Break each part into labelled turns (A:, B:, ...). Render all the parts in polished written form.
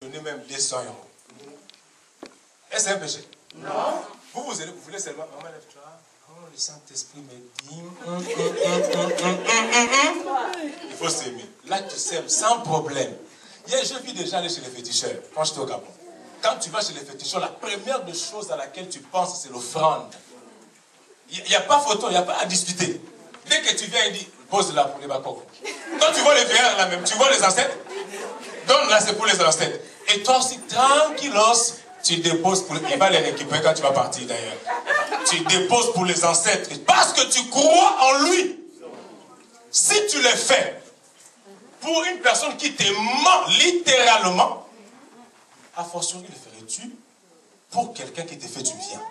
A: donner même 200 €. Est-ce que c'est un péché?
B: Non.
A: Vous voulez seulement, maman, lève-toi. Oh, le Saint-Esprit me dit. Il faut s'aimer. Là, tu s'aimes sans problème. Hier, je vis déjà aller chez les féticheurs, quand j'étais au Gabon. Quand tu vas chez les féticheurs, la première des choses à laquelle tu penses, c'est l'offrande. Il n'y a pas photo, il n'y a pas à discuter. Dès que tu viens, il dit, pose-la pour les bakok. Quand tu vois les verres là même, tu vois les ancêtres, donne-la, c'est pour les ancêtres. Et toi aussi, tranquillos, tu déposes pour... Il va les récupérer quand tu vas partir d'ailleurs. Tu déposes pour les ancêtres parce que tu crois en lui. Si tu le fais pour une personne qui te ment littéralement, a fortiori le ferais-tu pour quelqu'un qui te fait du bien.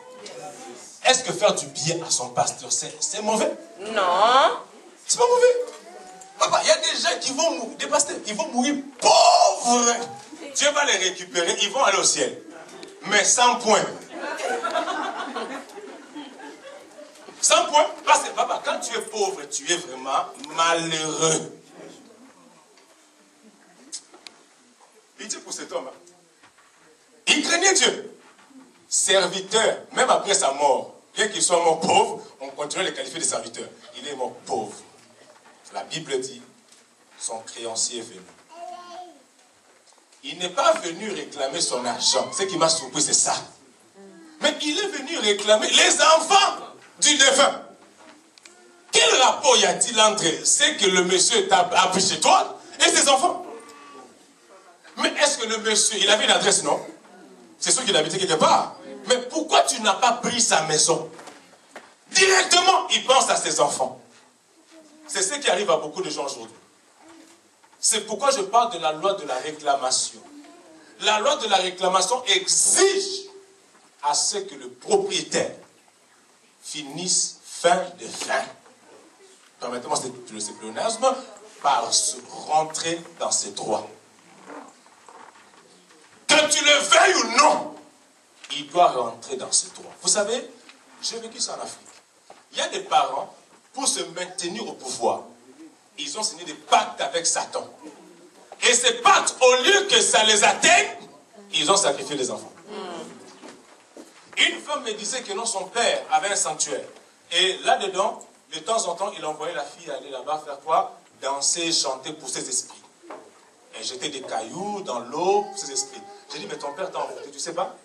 A: Est-ce que faire du bien à son pasteur, c'est mauvais?
B: Non.
A: C'est pas mauvais. Papa, il y a des gens qui vont mourir, des pasteurs, ils vont mourir pauvres. Dieu va les récupérer, ils vont aller au ciel. Mais sans point. Sans point. Parce que, papa, quand tu es pauvre, tu es vraiment malheureux. Pitié pour cet homme. Il craignait Dieu. Serviteur, même après sa mort, bien qu'il soit mort pauvre, on continue à le qualifier de serviteur. Il est mort pauvre. La Bible dit, son créancier est venu. Il n'est pas venu réclamer son argent. Ce qui m'a surpris, c'est ça. Mais il est venu réclamer les enfants du défunt. Quel rapport y a-t-il entre ce que le monsieur t'a appris chez toi et ses enfants? Mais est-ce que le monsieur, il avait une adresse, non? C'est sûr qu'il habitait quelque part. Mais pourquoi tu n'as pas pris sa maison? Directement, il pense à ses enfants. C'est ce qui arrive à beaucoup de gens aujourd'hui. C'est pourquoi je parle de la loi de la réclamation. La loi de la réclamation exige à ce que le propriétaire finisse fin de fin. Permettez-moi ce pléonasme, par se rentrer dans ses droits. Que tu le veuilles ou non, il doit rentrer dans ses droits. Vous savez, j'ai vécu ça en Afrique. Il y a des parents, pour se maintenir au pouvoir, ils ont signé des pactes avec Satan. Et ces pactes, au lieu que ça les atteigne, ils ont sacrifié les enfants. Une femme me disait que non, son père avait un sanctuaire. Et là-dedans, de temps en temps, il envoyait la fille aller là-bas faire quoi? Danser, chanter pour ses esprits. Et jeter des cailloux dans l'eau pour ses esprits. J'ai dit, mais ton père t'a envoûté, tu sais pas?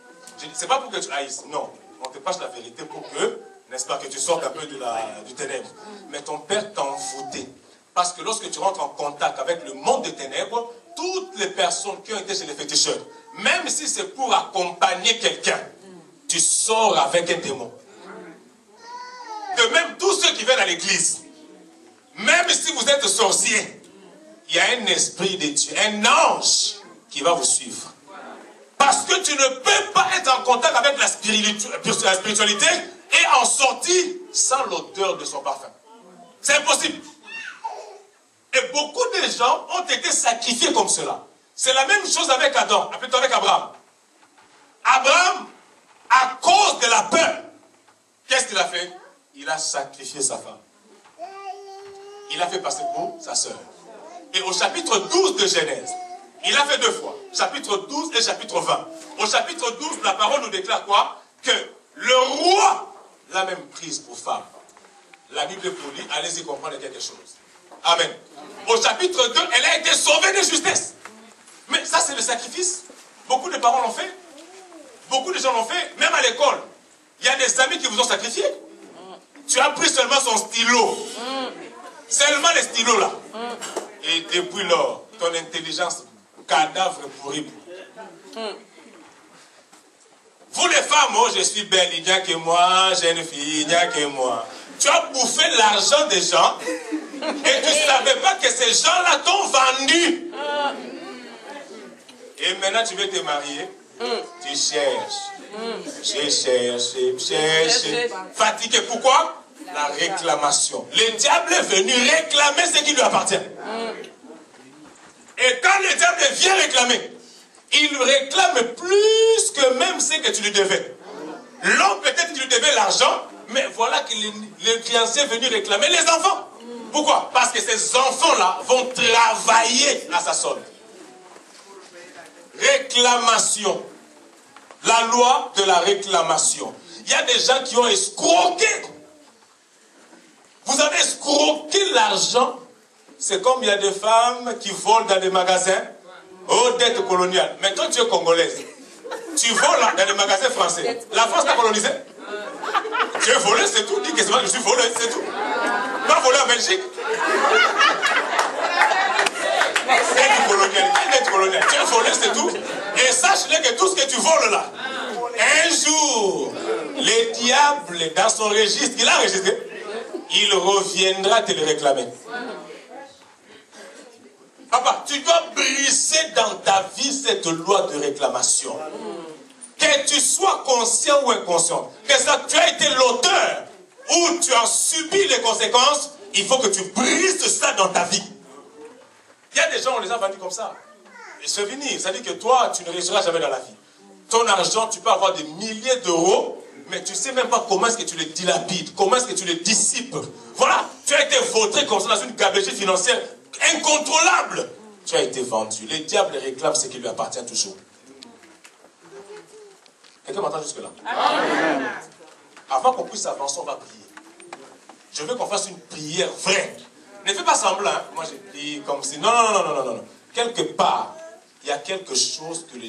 A: J'ai dit, c'est pas pour que tu haïsses. Non, on te passe la vérité pour que, n'est-ce pas, que tu sortes un peu du ténèbre. Mais ton père t'a envoûté. Parce que lorsque tu rentres en contact avec le monde des ténèbres, toutes les personnes qui ont été chez les féticheurs, même si c'est pour accompagner quelqu'un, tu sors avec un démon. De même, tous ceux qui viennent à l'église, même si vous êtes sorcier, il y a un esprit de Dieu, un ange qui va vous suivre. Parce que tu ne peux pas être en contact avec la spiritualité et en sortir sans l'odeur de son parfum. C'est impossible. Et beaucoup de gens ont été sacrifiés comme cela. C'est la même chose avec Adam, plutôt avec Abraham. Abraham, à cause de la peur, qu'est-ce qu'il a fait? Il a sacrifié sa femme. Il a fait passer pour sa sœur. Et au chapitre 12 de Genèse, il a fait 2 fois. Chapitre 12 et chapitre 20. Au chapitre 12, la parole nous déclare quoi? Que le roi l'a même prise pour femme. La Bible pour lui, allez-y comprendre quelque chose. Amen. Au chapitre 2, elle a été sauvée de justesse. Mais ça, c'est le sacrifice. Beaucoup de parents l'ont fait. Beaucoup de gens l'ont fait. Même à l'école. Il y a des amis qui vous ont sacrifié. Tu as pris seulement son stylo. Seulement les stylos là. Et depuis lors, ton intelligence, cadavre pourri. Vous les femmes, oh, je suis belle, il n'y a que moi, j'ai une fille, il n'y a que moi. Tu as bouffé l'argent des gens et tu ne savais pas que ces gens-là t'ont vendu. Et maintenant tu veux te marier, tu cherches. Je cherche. Fatigué, pourquoi? La réclamation. Le diable est venu réclamer ce qui lui appartient. Et quand le diable vient réclamer, il réclame plus que même ce que tu lui devais. L'homme peut-être qu'il lui devait l'argent, mais voilà que le créancier est venu réclamer les enfants. Pourquoi? Parce que ces enfants-là vont travailler à sa solde. réclamation. La loi de la réclamation. Il y a des gens qui ont escroqué. Vous avez escroqué l'argent. C'est comme il y a des femmes qui volent dans des magasins aux dettes coloniales. Mais toi, tu es congolaise. Tu voles dans les magasins français. La France t'a colonisé. Tu es volé, c'est tout. Dis que je suis volé, c'est tout. Pas volé en Belgique. Dette coloniale. Dette coloniale. Tu es volé, c'est tout. Et sache-le que tout ce que tu voles là, un jour, le diable, dans son registre, il a enregistré, il reviendra te le réclamer. Papa, tu dois briser dans ta vie cette loi de réclamation. Que tu sois conscient ou inconscient, que ça, tu as été l'auteur ou tu as subi les conséquences, il faut que tu brises ça dans ta vie. Il y a des gens, on les a vendus comme ça. Et c'est fini. Ça dit que toi, tu ne réussiras jamais dans la vie. Ton argent, tu peux avoir des milliers d'euros, mais tu ne sais même pas comment est-ce que tu les dilapides, comment est-ce que tu les dissipes. Voilà, tu as été vautré comme ça dans une gabegie financière incontrôlable. Tu as été vendu. Le diable réclame ce qui lui appartient toujours. Quelqu'un m'entend jusque-là? Avant qu'on puisse avancer, on va prier. Je veux qu'on fasse une prière vraie. Ne fais pas semblant. Hein? Moi, j'ai prié comme si... Non. Quelque part, il y a quelque chose que le